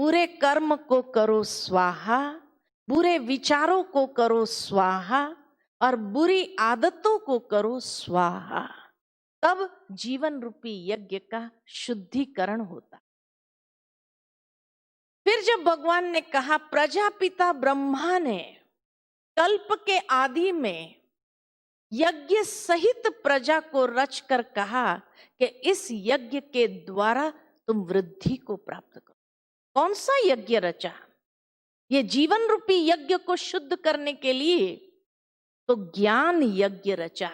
बुरे कर्म को करो स्वाहा, बुरे विचारों को करो स्वाहा और बुरी आदतों को करो स्वाहा। तब जीवन रूपी यज्ञ का शुद्धिकरण होता। फिर जब भगवान ने कहा, प्रजापिता ब्रह्मा ने कल्प के आदि में यज्ञ सहित प्रजा को रच कर कहा कि इस यज्ञ के द्वारा तुम वृद्धि को प्राप्त करो। कौन सा यज्ञ रचा? ये जीवन रूपी यज्ञ को शुद्ध करने के लिए तो ज्ञान यज्ञ रचा।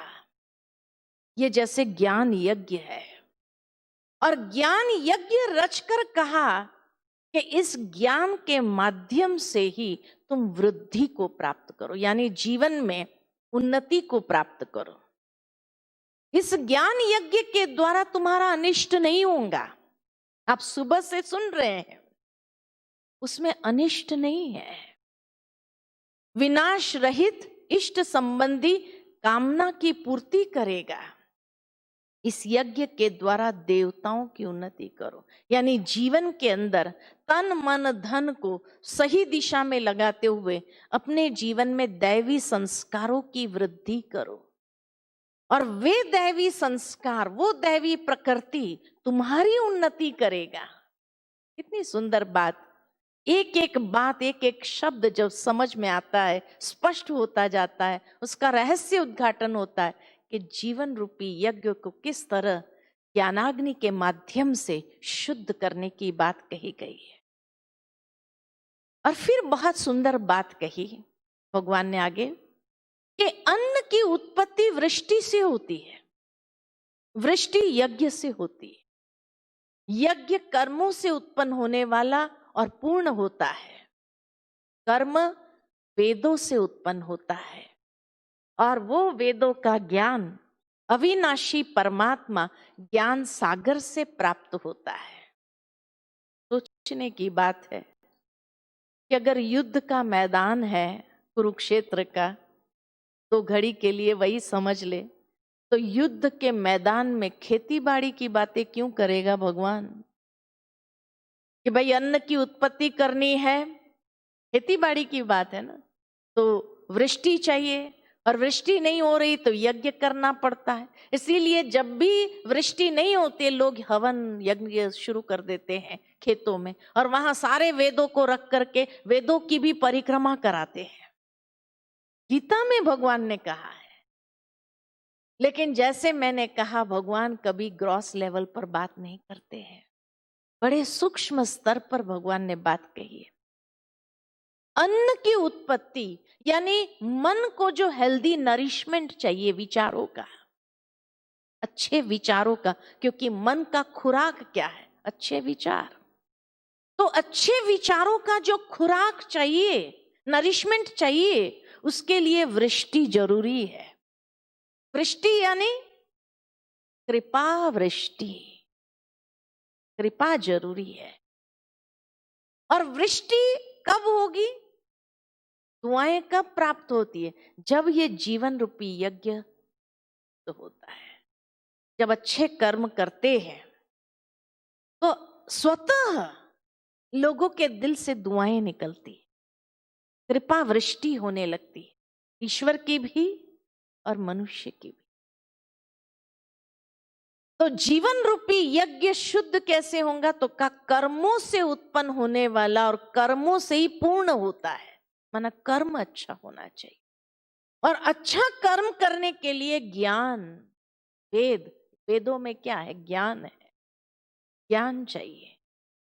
ये जैसे ज्ञान यज्ञ है, और ज्ञान यज्ञ रचकर कहा कि इस ज्ञान के माध्यम से ही तुम वृद्धि को प्राप्त करो, यानी जीवन में उन्नति को प्राप्त करो। इस ज्ञान यज्ञ के द्वारा तुम्हारा अनिष्ट नहीं होगा। आप सुबह से सुन रहे हैं, उसमें अनिष्ट नहीं है। विनाश रहित इष्ट संबंधी कामना की पूर्ति करेगा। इस यज्ञ के द्वारा देवताओं की उन्नति करो, यानी जीवन के अंदर तन मन धन को सही दिशा में लगाते हुए अपने जीवन में दैवी संस्कारों की वृद्धि करो, और वे दैवी संस्कार, वो दैवी प्रकृति तुम्हारी उन्नति करेगा। कितनी सुंदर बात! एक एक बात, एक एक शब्द जब समझ में आता है, स्पष्ट होता जाता है, उसका रहस्य उद्घाटन होता है कि जीवन रूपी यज्ञ को किस तरह ज्ञानाग्नि के माध्यम से शुद्ध करने की बात कही गई है। और फिर बहुत सुंदर बात कही भगवान ने आगे कि अन्न की उत्पत्ति वृष्टि से होती है, वृष्टि यज्ञ से होती है। यज्ञ कर्मों से उत्पन्न होने वाला और पूर्ण होता है। कर्म वेदों से उत्पन्न होता है, और वो वेदों का ज्ञान अविनाशी परमात्मा ज्ञान सागर से प्राप्त होता है। सोचने की बात है कि अगर युद्ध का मैदान है कुरुक्षेत्र का, तो घड़ी के लिए वही समझ ले, तो युद्ध के मैदान में खेती बाड़ी की बातें क्यों करेगा भगवान? कि भाई अन्न की उत्पत्ति करनी है, खेती बाड़ी की बात है ना, तो वृष्टि चाहिए, और वृष्टि नहीं हो रही तो यज्ञ करना पड़ता है। इसीलिए जब भी वृष्टि नहीं होती, लोग हवन यज्ञ शुरू कर देते हैं खेतों में, और वहां सारे वेदों को रख करके वेदों की भी परिक्रमा कराते हैं। गीता में भगवान ने कहा है। लेकिन जैसे मैंने कहा, भगवान कभी ग्रॉस लेवल पर बात नहीं करते हैं, बड़े सूक्ष्म स्तर पर भगवान ने बात कही है। अन्न की उत्पत्ति यानी मन को जो हेल्दी नरिशमेंट चाहिए, विचारों का, अच्छे विचारों का, क्योंकि मन का खुराक क्या है? अच्छे विचार। तो अच्छे विचारों का जो खुराक चाहिए, नरिशमेंट चाहिए, उसके लिए वृष्टि जरूरी है। वृष्टि यानी कृपा वृष्टि, कृपा जरूरी है। और वृष्टि कब होगी? दुआएं कब प्राप्त होती है? जब ये जीवन रूपी यज्ञ तो होता है, जब अच्छे कर्म करते हैं तो स्वतः लोगों के दिल से दुआएं निकलती, कृपा वृष्टि होने लगती, ईश्वर की भी और मनुष्य की भी। तो जीवन रूपी यज्ञ शुद्ध कैसे होगा? तो कर्मों से उत्पन्न होने वाला, और कर्मों से ही पूर्ण होता है। माना कर्म अच्छा होना चाहिए, और अच्छा कर्म करने के लिए ज्ञान, वेदों में क्या है? ज्ञान है, ज्ञान चाहिए।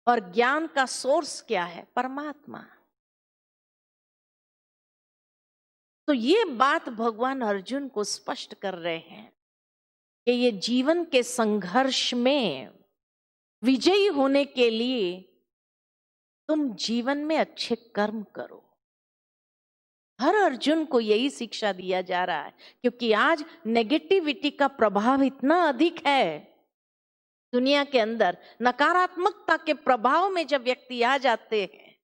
और ज्ञान का सोर्स क्या है? परमात्मा। तो ये बात भगवान अर्जुन को स्पष्ट कर रहे हैं कि ये जीवन के संघर्ष में विजयी होने के लिए तुम जीवन में अच्छे कर्म करो। हर अर्जुन को यही शिक्षा दिया जा रहा है, क्योंकि आज नेगेटिविटी का प्रभाव इतना अधिक है दुनिया के अंदर। नकारात्मकता के प्रभाव में जब व्यक्ति आ जाते हैं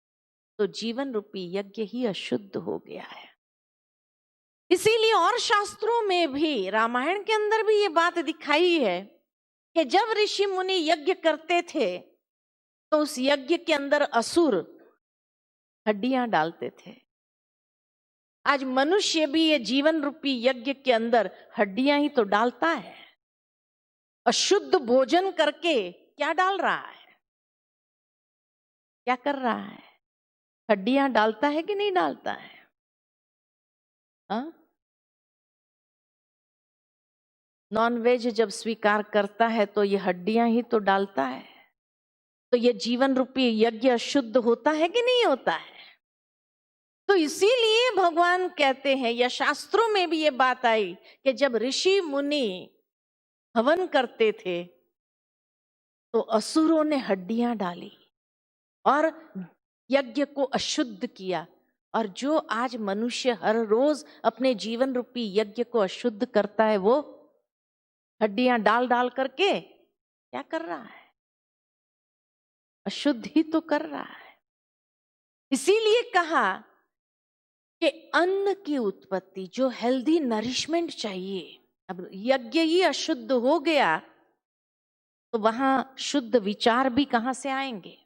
तो जीवन रूपी यज्ञ ही अशुद्ध हो गया है। इसीलिए और शास्त्रों में भी, रामायण के अंदर भी ये बात दिखाई है कि जब ऋषि मुनि यज्ञ करते थे तो उस यज्ञ के अंदर असुर हड्डियां डालते थे। आज मनुष्य भी ये जीवन रूपी यज्ञ के अंदर हड्डियां ही तो डालता है। अशुद्ध भोजन करके क्या डाल रहा है, क्या कर रहा है? हड्डियां डालता है कि नहीं डालता है? नॉन वेज जब स्वीकार करता है तो ये हड्डियां ही तो डालता है। तो ये जीवन रूपी यज्ञ अशुद्ध होता है कि नहीं होता है? तो इसीलिए भगवान कहते हैं, या शास्त्रों में भी ये बात आई कि जब ऋषि मुनि हवन करते थे तो असुरों ने हड्डियां डाली और यज्ञ को अशुद्ध किया। और जो आज मनुष्य हर रोज अपने जीवन रूपी यज्ञ को अशुद्ध करता है, वो हड्डियां डाल डाल करके क्या कर रहा है? अशुद्ध ही तो कर रहा है। इसीलिए कहा कि अन्न की उत्पत्ति, जो हेल्दी नरिशमेंट चाहिए, अब यज्ञ ही अशुद्ध हो गया तो वहां शुद्ध विचार भी कहां से आएंगे?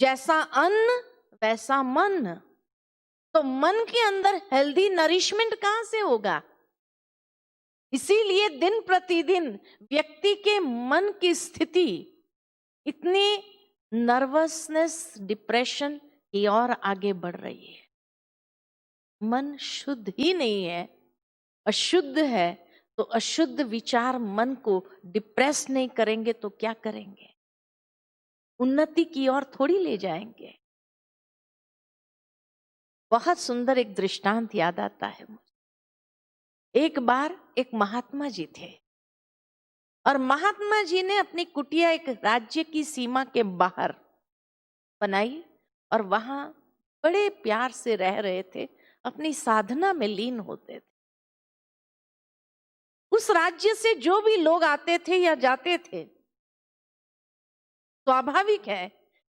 जैसा अन्न वैसा मन, तो मन के अंदर हेल्दी नरिशमेंट कहां से होगा? इसीलिए दिन प्रतिदिन व्यक्ति के मन की स्थिति इतनी नर्वसनेस, डिप्रेशन की ओर आगे बढ़ रही है। मन शुद्ध ही नहीं है, अशुद्ध है। तो अशुद्ध विचार मन को डिप्रेस नहीं करेंगे तो क्या करेंगे? उन्नति की ओर थोड़ी ले जाएंगे। बहुत सुंदर एक दृष्टांत याद आता है मुझे। एक बार एक महात्मा जी थे और महात्मा जी ने अपनी कुटिया एक राज्य की सीमा के बाहर बनाई और वहां बड़े प्यार से रह रहे थे, अपनी साधना में लीन होते थे। उस राज्य से जो भी लोग आते थे या जाते थे, स्वाभाविक है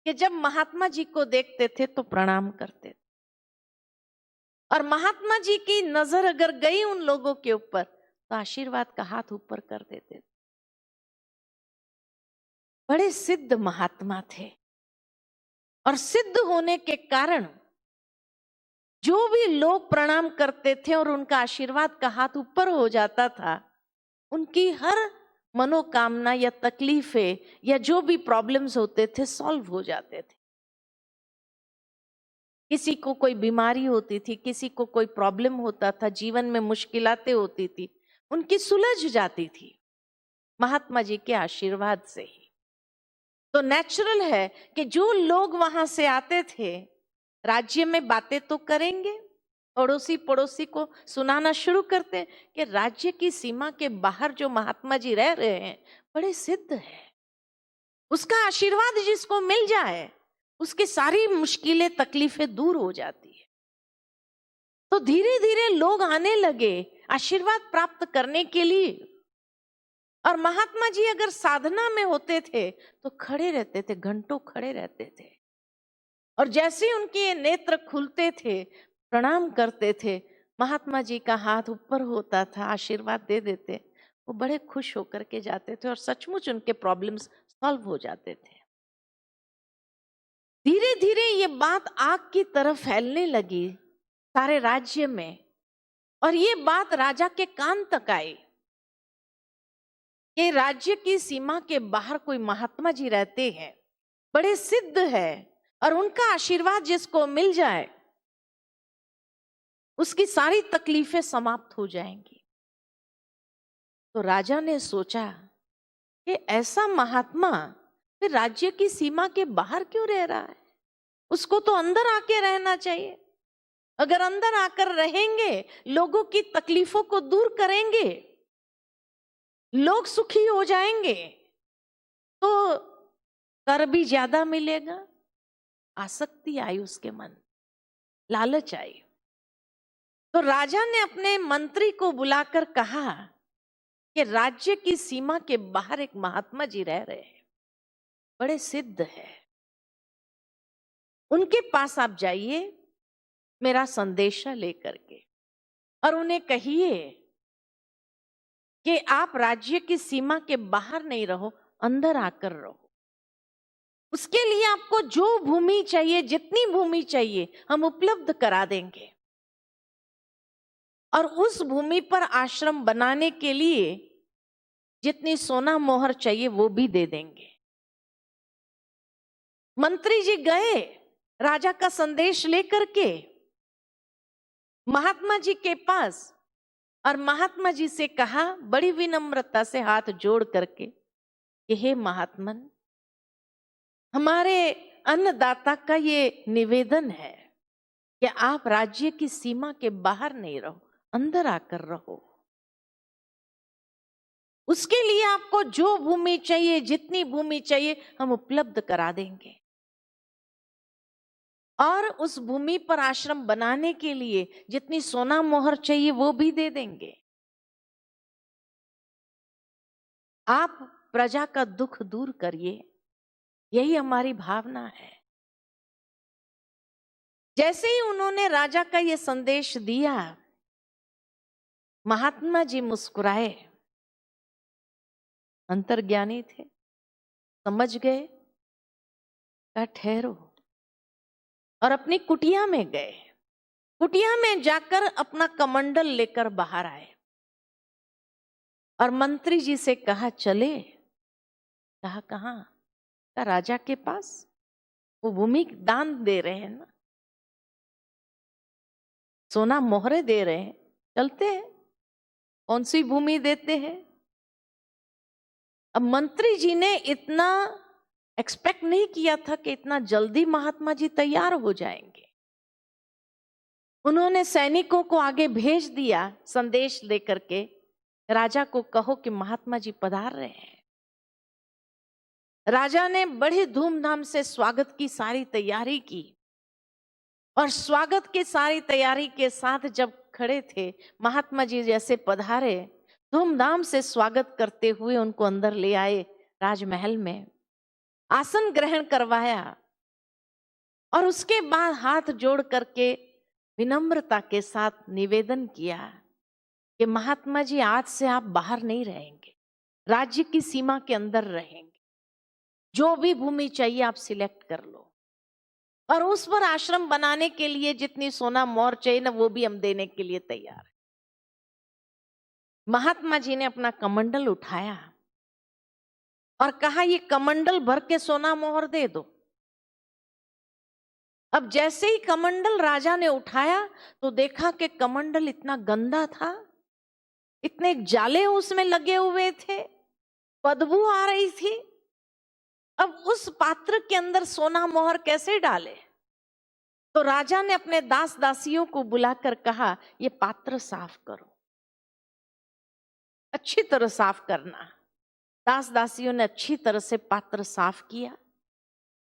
कि जब महात्मा जी को देखते थे तो प्रणाम करते थे। और महात्मा जी की नजर अगर गई उन लोगों के ऊपर तो आशीर्वाद का हाथ ऊपर कर देते थे। बड़े सिद्ध महात्मा थे और सिद्ध होने के कारण जो भी लोग प्रणाम करते थे और उनका आशीर्वाद का हाथ ऊपर हो जाता था, उनकी हर मनोकामना या तकलीफें या जो भी प्रॉब्लम्स होते थे सॉल्व हो जाते थे। किसी को कोई बीमारी होती थी, किसी को कोई प्रॉब्लम होता था, जीवन में मुश्किलातें होती थी, उनकी सुलझ जाती थी महात्मा जी के आशीर्वाद से ही। तो नेचुरल है कि जो लोग वहां से आते थे, राज्य में बातें तो करेंगे, पड़ोसी पड़ोसी को सुनाना शुरू करते कि राज्य की सीमा के बाहर जो महात्मा जी रह रहे हैं बड़े सिद्ध है, उसका आशीर्वाद जिसको मिल जाए उसकी सारी मुश्किलें तकलीफें दूर हो जाती है। तो धीरे धीरे लोग आने लगे आशीर्वाद प्राप्त करने के लिए। और महात्मा जी अगर साधना में होते थे तो खड़े रहते थे, घंटों खड़े रहते थे। और जैसे उनके नेत्र खुलते थे, प्रणाम करते थे, महात्मा जी का हाथ ऊपर होता था, आशीर्वाद दे देते, वो बड़े खुश होकर के जाते थे और सचमुच उनके प्रॉब्लम्स सॉल्व हो जाते थे। धीरे धीरे ये बात आग की तरह फैलने लगी सारे राज्य में, और ये बात राजा के कान तक आई कि राज्य की सीमा के बाहर कोई महात्मा जी रहते हैं, बड़े सिद्ध है, और उनका आशीर्वाद जिसको मिल जाए उसकी सारी तकलीफें समाप्त हो जाएंगी। तो राजा ने सोचा कि ऐसा महात्मा फिर राज्य की सीमा के बाहर क्यों रह रहा है? उसको तो अंदर आके रहना चाहिए। अगर अंदर आकर रहेंगे, लोगों की तकलीफों को दूर करेंगे, लोग सुखी हो जाएंगे, तो कर भी ज्यादा मिलेगा। आसक्ति आई उसके मन, लालच आई। तो राजा ने अपने मंत्री को बुलाकर कहा कि राज्य की सीमा के बाहर एक महात्मा जी रह रहे हैं, बड़े सिद्ध है, उनके पास आप जाइए मेरा संदेशा लेकर के, और उन्हें कहिए कि आप राज्य की सीमा के बाहर नहीं रहो, अंदर आकर रहो। उसके लिए आपको जो भूमि चाहिए, जितनी भूमि चाहिए, हम उपलब्ध करा देंगे। और उस भूमि पर आश्रम बनाने के लिए जितनी सोना मोहर चाहिए वो भी दे देंगे। मंत्री जी गए राजा का संदेश लेकर के महात्मा जी के पास, और महात्मा जी से कहा बड़ी विनम्रता से हाथ जोड़ करके कि हे महात्मन, हमारे अन्नदाता का ये निवेदन है कि आप राज्य की सीमा के बाहर नहीं रहो, अंदर आकर रहो। उसके लिए आपको जो भूमि चाहिए, जितनी भूमि चाहिए, हम उपलब्ध करा देंगे। और उस भूमि पर आश्रम बनाने के लिए जितनी सोना मोहर चाहिए वो भी दे देंगे। आप प्रजा का दुख दूर करिए, यही हमारी भावना है। जैसे ही उन्होंने राजा का ये संदेश दिया, महात्मा जी मुस्कुराए, अंतर्ज्ञानी थे, समझ गए, कहा ठहरो, और अपनी कुटिया में गए। कुटिया में जाकर अपना कमंडल लेकर बाहर आए और मंत्री जी से कहा चले। कहा कहाँ? कहा राजा के पास, वो भूमि दान दे रहे हैं ना, सोना मोहरे दे रहे हैं, चलते हैं। कौन सी भूमि देते हैं? अब मंत्री जी ने इतना एक्सपेक्ट नहीं किया था कि इतना जल्दी महात्मा जी तैयार हो जाएंगे। उन्होंने सैनिकों को आगे भेज दिया संदेश लेकर के, राजा को कहो कि महात्मा जी पधार रहे हैं। राजा ने बड़ी धूमधाम से स्वागत की सारी तैयारी की, और स्वागत की सारी तैयारी के साथ जब खड़े थे, महात्मा जी जैसे पधारे, धूमधाम से स्वागत करते हुए उनको अंदर ले आए राजमहल में, आसन ग्रहण करवाया, और उसके बाद हाथ जोड़ करके विनम्रता के साथ निवेदन किया कि महात्मा जी आज से आप बाहर नहीं रहेंगे, राज्य की सीमा के अंदर रहेंगे। जो भी भूमि चाहिए आप सिलेक्ट कर लो, और उस पर आश्रम बनाने के लिए जितनी सोना मोहर चाहिए ना, वो भी हम देने के लिए तैयार है। महात्मा जी ने अपना कमंडल उठाया और कहा ये कमंडल भर के सोना मोहर दे दो। अब जैसे ही कमंडल राजा ने उठाया तो देखा कि कमंडल इतना गंदा था, इतने जाले उसमें लगे हुए थे, बदबू आ रही थी। अब उस पात्र के अंदर सोना मोहर कैसे डाले? तो राजा ने अपने दास दासियों को बुलाकर कहा ये पात्र साफ करो, अच्छी तरह साफ करना। दास दासियों ने अच्छी तरह से पात्र साफ किया,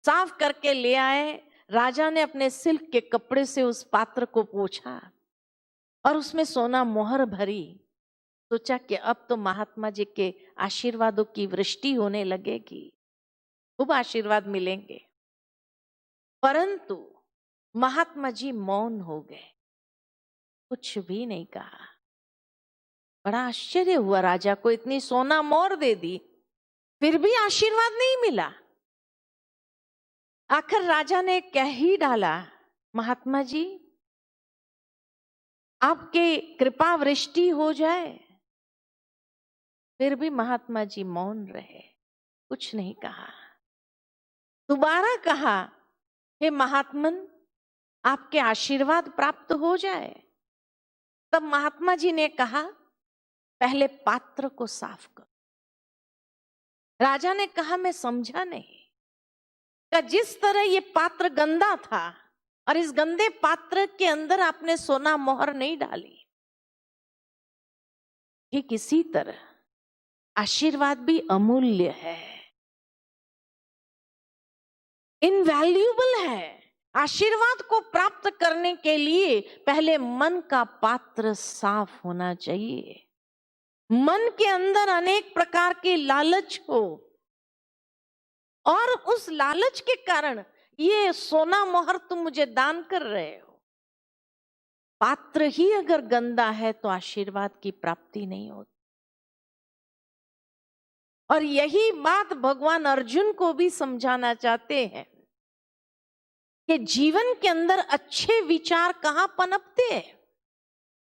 साफ करके ले आए। राजा ने अपने सिल्क के कपड़े से उस पात्र को पोंछा और उसमें सोना मोहर भरी। सोचा कि अब तो महात्मा जी के आशीर्वादों की वृष्टि होने लगेगी, खूब आशीर्वाद मिलेंगे। परंतु महात्मा जी मौन हो गए, कुछ भी नहीं कहा। बड़ा आश्चर्य हुआ राजा को, इतनी सोना मोहर दे दी फिर भी आशीर्वाद नहीं मिला। आखिर राजा ने कह ही डाला, महात्मा जी आपके कृपा वृष्टि हो जाए। फिर भी महात्मा जी मौन रहे, कुछ नहीं कहा। दोबारा कहा, हे महात्मन आपके आशीर्वाद प्राप्त हो जाए। तब महात्मा जी ने कहा पहले पात्र को साफ करो। राजा ने कहा मैं समझा नहीं। कि जिस तरह ये पात्र गंदा था और इस गंदे पात्र के अंदर आपने सोना मोहर नहीं डाली, ठीक इसी तरह आशीर्वाद भी अमूल्य है, इनवैल्यूएबल है। आशीर्वाद को प्राप्त करने के लिए पहले मन का पात्र साफ होना चाहिए। मन के अंदर अनेक प्रकार के लालच हो, और उस लालच के कारण ये सोना मोहर तुम मुझे दान कर रहे हो। पात्र ही अगर गंदा है तो आशीर्वाद की प्राप्ति नहीं होती। और यही बात भगवान अर्जुन को भी समझाना चाहते हैं कि जीवन के अंदर अच्छे विचार कहाँ पनपते हैं।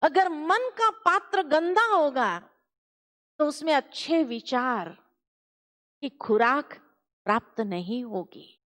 अगर मन का पात्र गंदा होगा तो उसमें अच्छे विचार की खुराक प्राप्त नहीं होगी।